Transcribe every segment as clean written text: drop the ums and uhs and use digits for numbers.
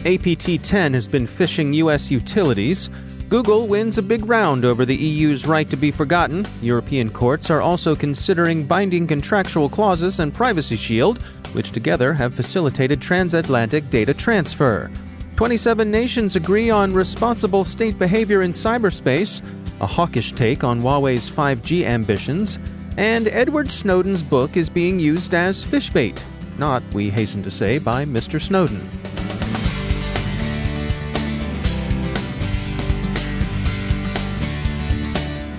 APT-10 has been phishing U.S. utilities. Google wins a big round over the EU's right to be forgotten. European courts are also considering binding contractual clauses and Privacy Shield, which together have facilitated transatlantic data transfer. 27 nations agree on responsible state behavior in cyberspace, a hawkish take on Huawei's 5G ambitions, and Edward Snowden's book is being used as phishbait. Not, we hasten to say, by Mr. Snowden.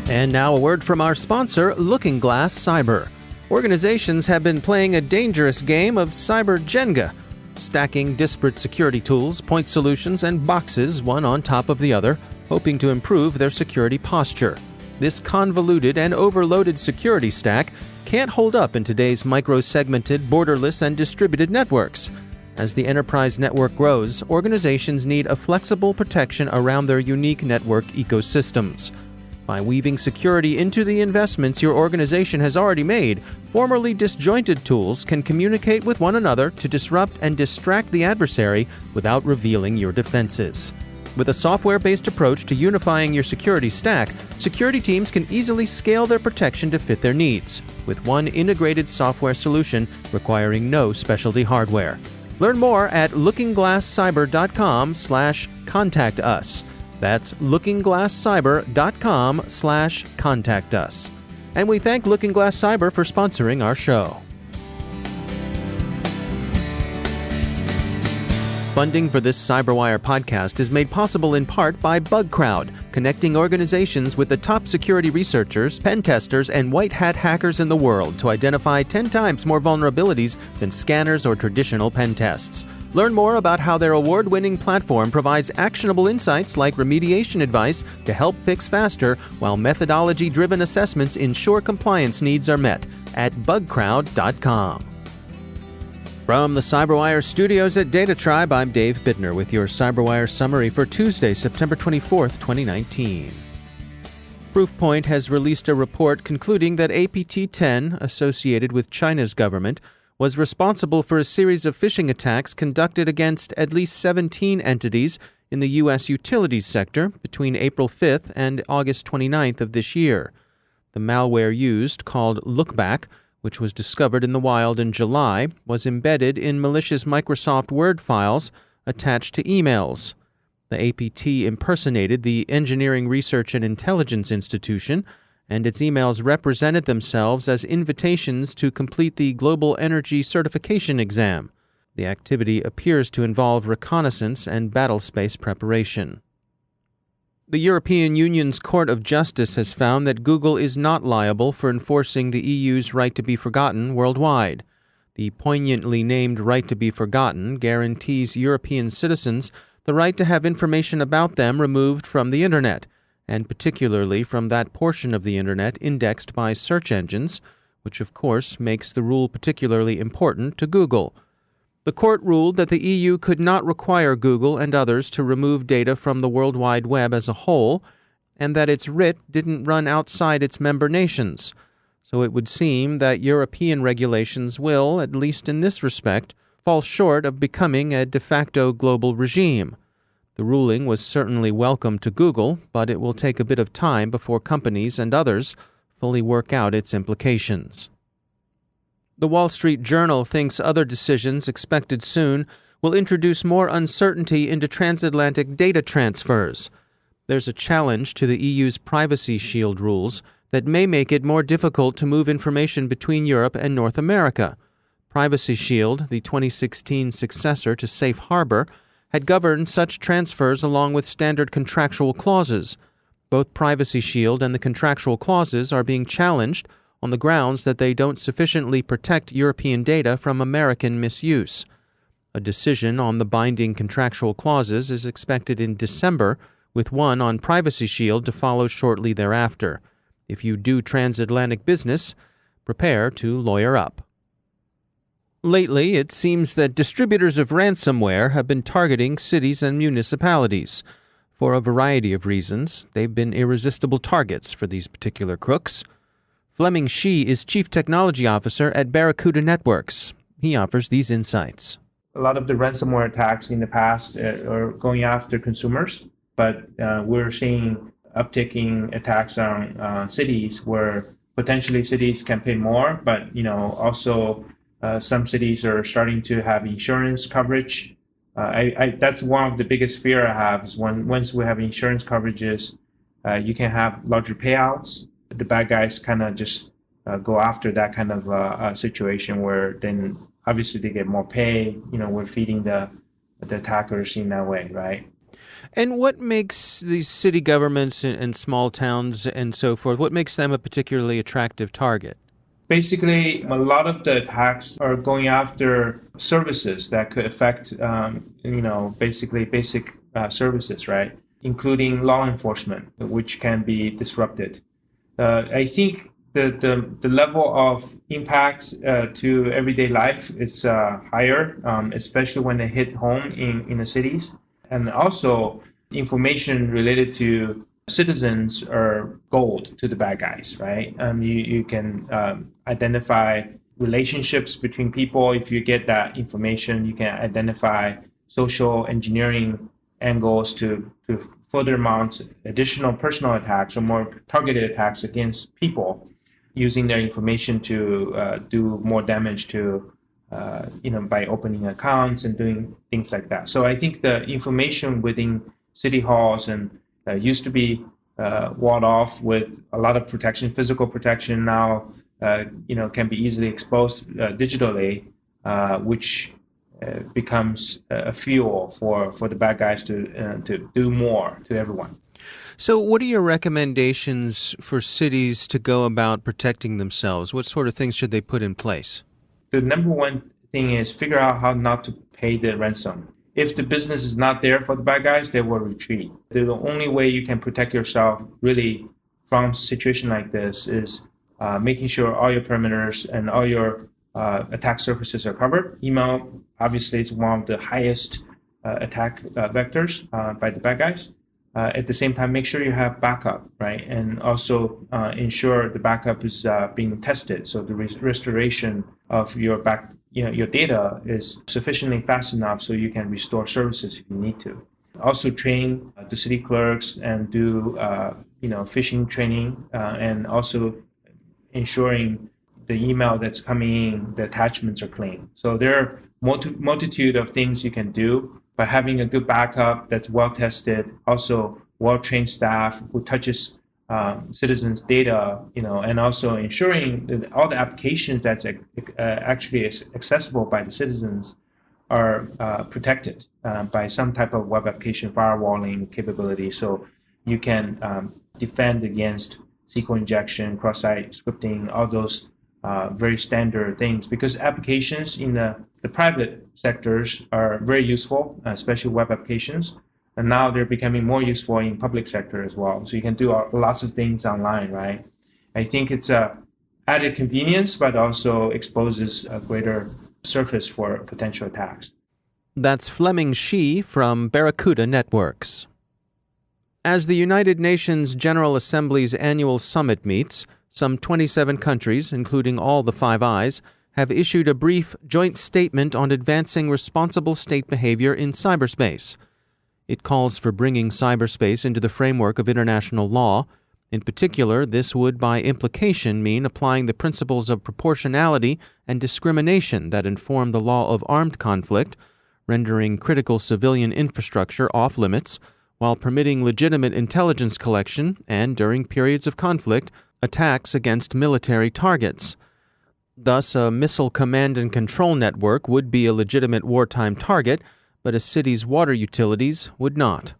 And now a word from our sponsor, LookingGlass Cyber. Organizations have been playing a dangerous game of cyber Jenga, stacking disparate security tools, point solutions, and boxes one on top of the other, hoping to improve their security posture. This convoluted and overloaded security stack can't hold up in today's micro-segmented, borderless, and distributed networks. As the enterprise network grows, organizations need a flexible protection around their unique network ecosystems. By weaving security into the investments your organization has already made, formerly disjointed tools can communicate with one another to disrupt and distract the adversary without revealing your defenses. With a software-based approach to unifying your security stack, security teams can easily scale their protection to fit their needs, with one integrated software solution requiring no specialty hardware. Learn more at lookingglasscyber.com/contact us. That's lookingglasscyber.com/contact us. And we thank Looking Glass Cyber for sponsoring our show. Funding for this CyberWire podcast is made possible in part by BugCrowd, connecting organizations with the top security researchers, pen testers, and white hat hackers in the world to identify 10 times more vulnerabilities than scanners or traditional pen tests. Learn more about how their award-winning platform provides actionable insights like remediation advice to help fix faster, while methodology-driven assessments ensure compliance needs are met at bugcrowd.com. From the CyberWire studios at Data Tribe, I'm Dave Bittner with your CyberWire summary for Tuesday, September 24th, 2019. Proofpoint has released a report concluding that APT-10, associated with China's government, was responsible for a series of phishing attacks conducted against at least 17 entities in the U.S. utilities sector between April 5th and August 29th of this year. The malware used, called Lookback, which was discovered in the wild in July, was embedded in malicious Microsoft Word files attached to emails. The APT impersonated the Engineering Research and Intelligence Institution, and its emails represented themselves as invitations to complete the Global Energy Certification exam. The activity appears to involve reconnaissance and battlespace preparation. The European Union's Court of Justice has found that Google is not liable for enforcing the EU's right to be forgotten worldwide. The poignantly named right to be forgotten guarantees European citizens the right to have information about them removed from the Internet, and particularly from that portion of the Internet indexed by search engines, which of course makes the rule particularly important to Google. The court ruled that the EU could not require Google and others to remove data from the World Wide Web as a whole, and that its writ didn't run outside its member nations. So it would seem that European regulations will, at least in this respect, fall short of becoming a de facto global regime. The ruling was certainly welcome to Google, but it will take a bit of time before companies and others fully work out its implications. The Wall Street Journal thinks other decisions expected soon will introduce more uncertainty into transatlantic data transfers. There's a challenge to the EU's Privacy Shield rules that may make it more difficult to move information between Europe and North America. Privacy Shield, the 2016 successor to Safe Harbor, had governed such transfers along with standard contractual clauses. Both Privacy Shield and the contractual clauses are being challenged on the grounds that they don't sufficiently protect European data from American misuse. A decision on the binding contractual clauses is expected in December, with one on Privacy Shield to follow shortly thereafter. If you do transatlantic business, prepare to lawyer up. Lately, it seems that distributors of ransomware have been targeting cities and municipalities. For a variety of reasons, they've been irresistible targets for these particular crooks. Fleming Shi is Chief Technology Officer at Barracuda Networks. He offers these insights. a lot of the ransomware attacks in the past are going after consumers, but we're seeing upticking attacks on cities where potentially cities can pay more, but also some cities are starting to have insurance coverage. That's one of the biggest fear I have is once we have insurance coverages, you can have larger payouts. The bad guys kind of just go after that kind of situation where then obviously they get more pay. We're feeding the attackers in that way, right? And what makes these city governments and small towns and so forth, what makes them a particularly attractive target? Basically, a lot of the attacks are going after services that could affect, basically basic services, right? Including law enforcement, which can be disrupted. I think the level of impact to everyday life is higher, especially when they hit home in the cities. And also, information related to citizens are gold to the bad guys, right? You can identify relationships between people. If you get that information, you can identify social engineering angles to further mount additional personal attacks or more targeted attacks against people using their information to do more damage to by opening accounts and doing things like that. So I think the information within city halls and used to be walled off with a lot of protection, physical protection. Now, can be easily exposed digitally, which becomes a fuel for the bad guys to do more to everyone. So what are your recommendations for cities to go about protecting themselves? What sort of things should they put in place? The number one thing is figure out how not to pay the ransom. If the business is not there for the bad guys, they will retreat. The only way you can protect yourself really from a situation like this is making sure all your perimeters and all your attack surfaces are covered. Email, obviously, is one of the highest attack vectors by the bad guys. At the same time, make sure you have backup, right? And also ensure the backup is being tested. So the restoration of your your data is sufficiently fast enough so you can restore services if you need to. Also train the city clerks and do phishing training and also ensuring the email that's coming in, the attachments are clean. So there are multitude of things you can do by having a good backup that's well tested, also well-trained staff who touches citizens' data, and also ensuring that all the applications that's actually accessible by the citizens are protected by some type of web application firewalling capability, so you can defend against SQL injection, cross-site scripting, all those very standard things. Because applications in the private sectors are very useful, especially web applications. And now they're becoming more useful in public sector as well. So you can do lots of things online, right? I think it's a added convenience, but also exposes a greater surface for potential attacks. That's Fleming Shi from Barracuda Networks. As the United Nations General Assembly's annual summit meets, some 27 countries, including all the Five Eyes, have issued a brief joint statement on advancing responsible state behavior in cyberspace. It calls for bringing cyberspace into the framework of international law. In particular, this would by implication mean applying the principles of proportionality and discrimination that inform the law of armed conflict, rendering critical civilian infrastructure off limits, while permitting legitimate intelligence collection and, during periods of conflict, attacks against military targets. Thus, a missile command and control network would be a legitimate wartime target, but a city's water utilities would not.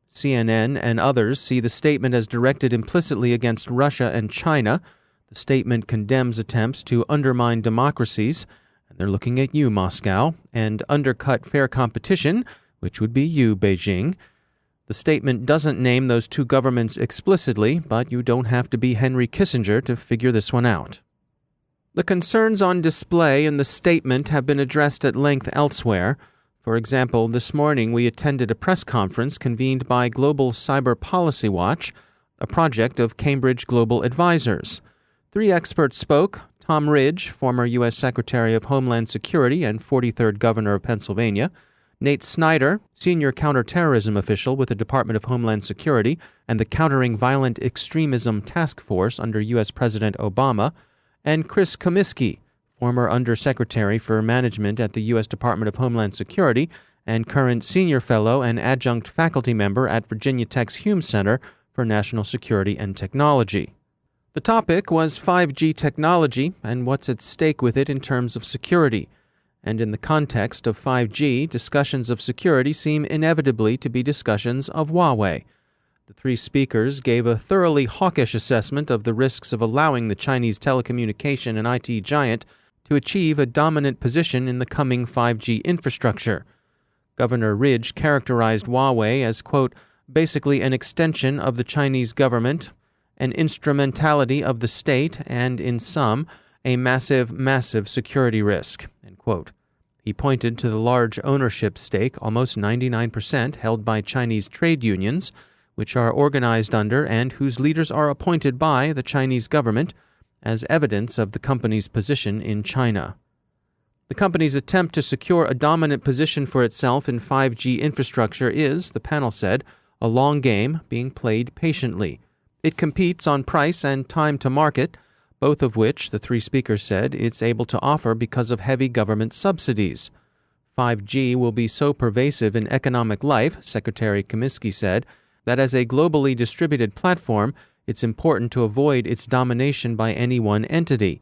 CNN and others see the statement as directed implicitly against Russia and China. The statement condemns attempts to undermine democracies, and they're looking at you, Moscow, and undercut fair competition, which would be you, Beijing. The statement doesn't name those two governments explicitly, but you don't have to be Henry Kissinger to figure this one out. The concerns on display in the statement have been addressed at length elsewhere. For example, this morning we attended a press conference convened by Global Cyber Policy Watch, a project of Cambridge Global Advisors. 3 experts spoke, Tom Ridge, former U.S. Secretary of Homeland Security and 43rd Governor of Pennsylvania, Nate Snyder, senior counterterrorism official with the Department of Homeland Security and the Countering Violent Extremism Task Force under U.S. President Obama, and Chris Comiskey, former Undersecretary for Management at the U.S. Department of Homeland Security and current senior fellow and adjunct faculty member at Virginia Tech's Hume Center for National Security and Technology. The topic was 5G technology and what's at stake with it in terms of security. And in the context of 5G, discussions of security seem inevitably to be discussions of Huawei. The three speakers gave a thoroughly hawkish assessment of the risks of allowing the Chinese telecommunication and IT giant to achieve a dominant position in the coming 5G infrastructure. Governor Ridge characterized Huawei as, quote, basically an extension of the Chinese government, an instrumentality of the state, and, in sum, a massive security risk, end quote. He pointed to the large ownership stake, almost 99%, held by Chinese trade unions, which are organized under and whose leaders are appointed by the Chinese government, as evidence of the company's position in China. The company's attempt to secure a dominant position for itself in 5G infrastructure is, the panel said, a long game being played patiently. It competes on price and time to market, both of which, the three speakers said, it's able to offer because of heavy government subsidies. 5G will be so pervasive in economic life, Secretary Comiskey said, that as a globally distributed platform, it's important to avoid its domination by any one entity.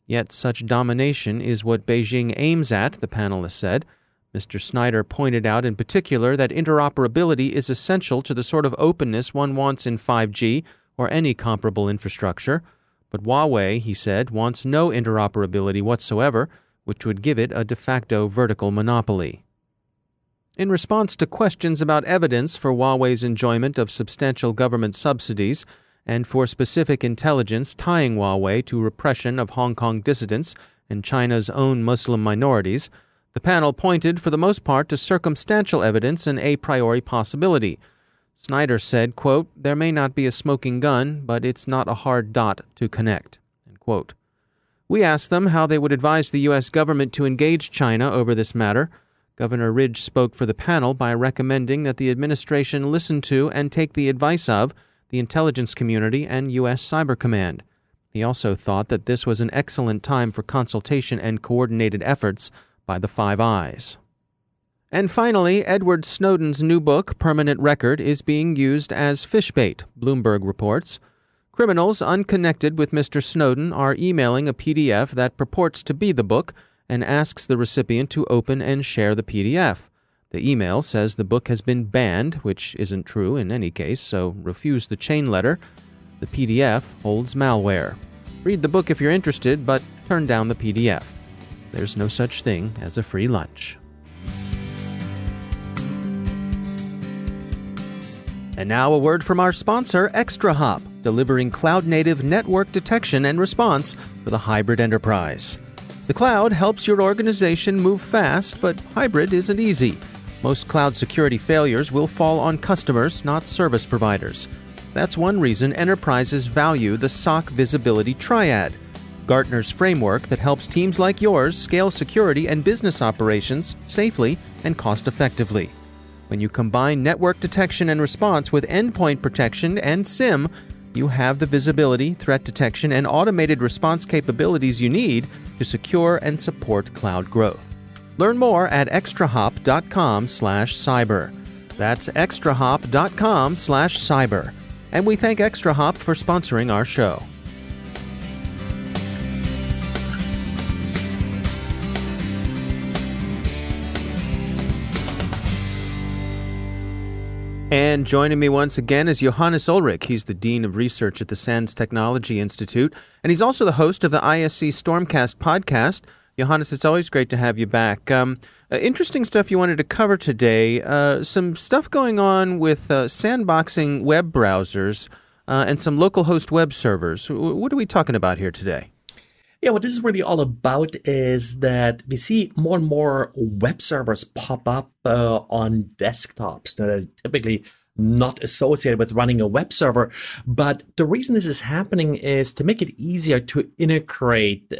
Yet such domination is what Beijing aims at, the panelists said. Mr. Snyder pointed out in particular that interoperability is essential to the sort of openness one wants in 5G or any comparable infrastructure. But Huawei, he said, wants no interoperability whatsoever, which would give it a de facto vertical monopoly. In response to questions about evidence for Huawei's enjoyment of substantial government subsidies and for specific intelligence tying Huawei to repression of Hong Kong dissidents and China's own Muslim minorities, the panel pointed for the most part to circumstantial evidence and a priori possibility. Snyder said, quote, there may not be a smoking gun, but it's not a hard dot to connect, end quote. We asked them how they would advise the U.S. government to engage China over this matter. Governor Ridge spoke for the panel by recommending that the administration listen to and take the advice of the intelligence community and U.S. Cyber Command. He also thought that this was an excellent time for consultation and coordinated efforts by the Five Eyes. And finally, Edward Snowden's new book, Permanent Record, is being used as phishbait, Bloomberg reports. Criminals unconnected with Mr. Snowden are emailing a PDF that purports to be the book and asks the recipient to open and share the PDF. The email says the book has been banned, which isn't true in any case, so refuse the chain letter. The PDF holds malware. Read the book if you're interested, but turn down the PDF. There's no such thing as a free lunch. And now a word from our sponsor, ExtraHop, delivering cloud-native network detection and response for the hybrid enterprise. The cloud helps your organization move fast, but hybrid isn't easy. Most cloud security failures will fall on customers, not service providers. That's one reason enterprises value the SOC Visibility Triad, Gartner's framework that helps teams like yours scale security and business operations safely and cost-effectively. When you combine network detection and response with endpoint protection and SIM, you have the visibility, threat detection, and automated response capabilities you need to secure and support cloud growth. Learn more at extrahop.com/cyber. That's extrahop.com/cyber. And we thank ExtraHop for sponsoring our show. And joining me once again is Johannes Ullrich. He's the Dean of Research at the SANS Technology Institute, and he's also the host of the ISC Stormcast podcast. Johannes, it's always great to have you back. Interesting stuff you wanted to cover today. Some stuff going on with sandboxing web browsers and some local host web servers. What are we talking about here today? Yeah, what this is really all about is that we see more and more web servers pop up on desktops that are typically not associated with running a web server. But the reason this is happening is to make it easier to integrate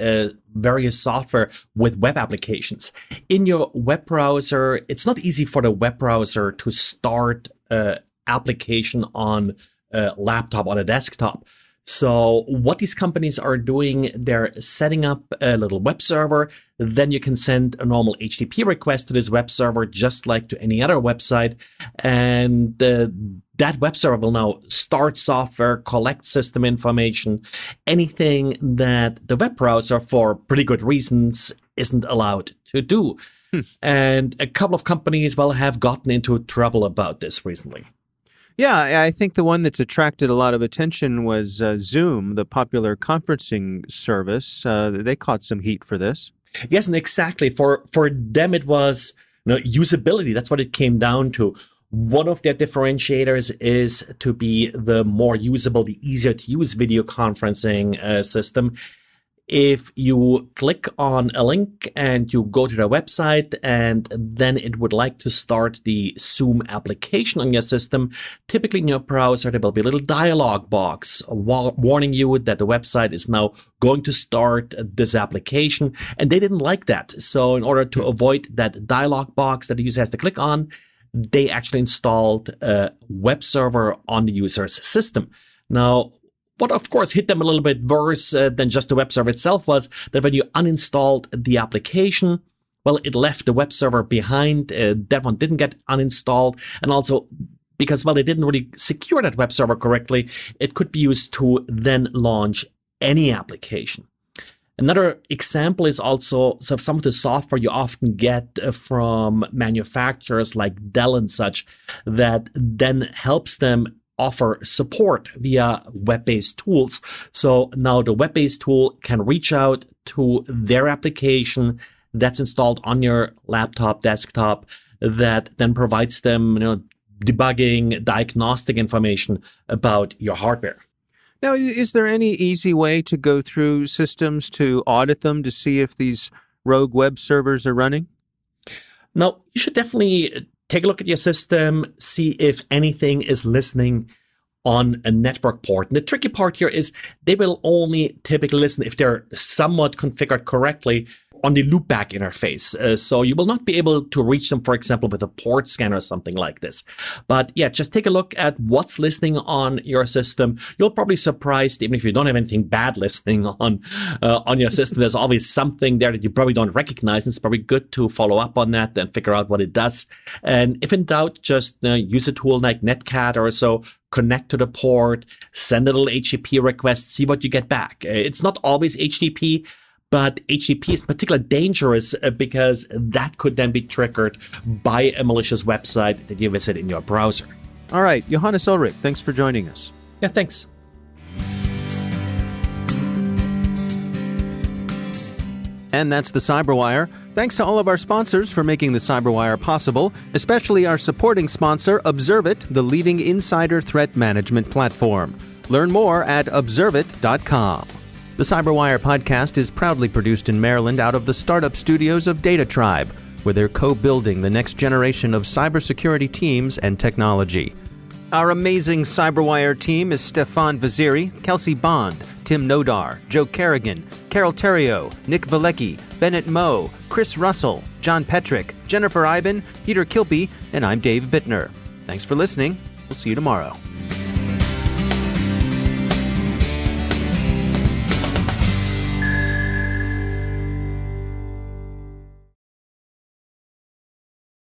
various software with web applications. In your web browser, it's not easy for the web browser to start an application on a laptop, on a desktop. So what these companies are doing, they're setting up a little web server. Then you can send a normal HTTP request to this web server, just like to any other website. And that web server will now start software, collect system information, anything that the web browser, for pretty good reasons, isn't allowed to do. And a couple of companies, well, have gotten into trouble about this recently. Yeah, I think the one that's attracted a lot of attention was Zoom, the popular conferencing service. They caught some heat for this. Yes, and exactly. For them, it was usability. That's what it came down to. One of their differentiators is to be the more usable, the easier to use video conferencing system. If you click on a link and you go to their website and then it would like to start the Zoom application on your system, typically in your browser, there will be a little dialog box warning you that the website is now going to start this application. And they didn't like that. So in order to avoid that dialog box that the user has to click on, they actually installed a web server on the user's system. Now, what of course hit them a little bit worse than just the web server itself was that when you uninstalled the application, well, it left the web server behind. That one didn't get uninstalled. And also because, well, they didn't really secure that web server correctly, it could be used to then launch any application. Another example is also some of the software you often get from manufacturers like Dell and such that then helps them offer support via web-based tools. So now the web-based tool can reach out to their application that's installed on your laptop, desktop, that then provides them, debugging, diagnostic information about your hardware. Now, is there any easy way to go through systems to audit them to see if these rogue web servers are running? Now, you should definitely take a look at your system, see if anything is listening on a network port. And the tricky part here is they will only typically listen if they're somewhat configured correctly on the loopback interface. So you will not be able to reach them, for example, with a port scanner or something like this. But yeah, just take a look at what's listening on your system. You'll probably be surprised, even if you don't have anything bad listening on your system, there's always something there that you probably don't recognize. And it's probably good to follow up on that and figure out what it does. And if in doubt, just use a tool like Netcat or so, connect to the port, send a little HTTP request, see what you get back. It's not always HTTP, but HTTP is particularly dangerous because that could then be triggered by a malicious website that you visit in your browser. All right, Johannes Ullrich, thanks for joining us. Yeah, thanks. And that's the CyberWire. Thanks to all of our sponsors for making the CyberWire possible, especially our supporting sponsor, Observit, the leading insider threat management platform. Learn more at observit.com. The CyberWire podcast is proudly produced in Maryland out of the startup studios of Data Tribe, where they're co-building the next generation of cybersecurity teams and technology. Our amazing CyberWire team is Stefan Vaziri, Kelsey Bond, Tim Nodar, Joe Kerrigan, Carol Terrio, Nick Valecki, Bennett Moe, Chris Russell, John Petrick, Jennifer Iben, Peter Kilpie, and I'm Dave Bittner. Thanks for listening. We'll see you tomorrow.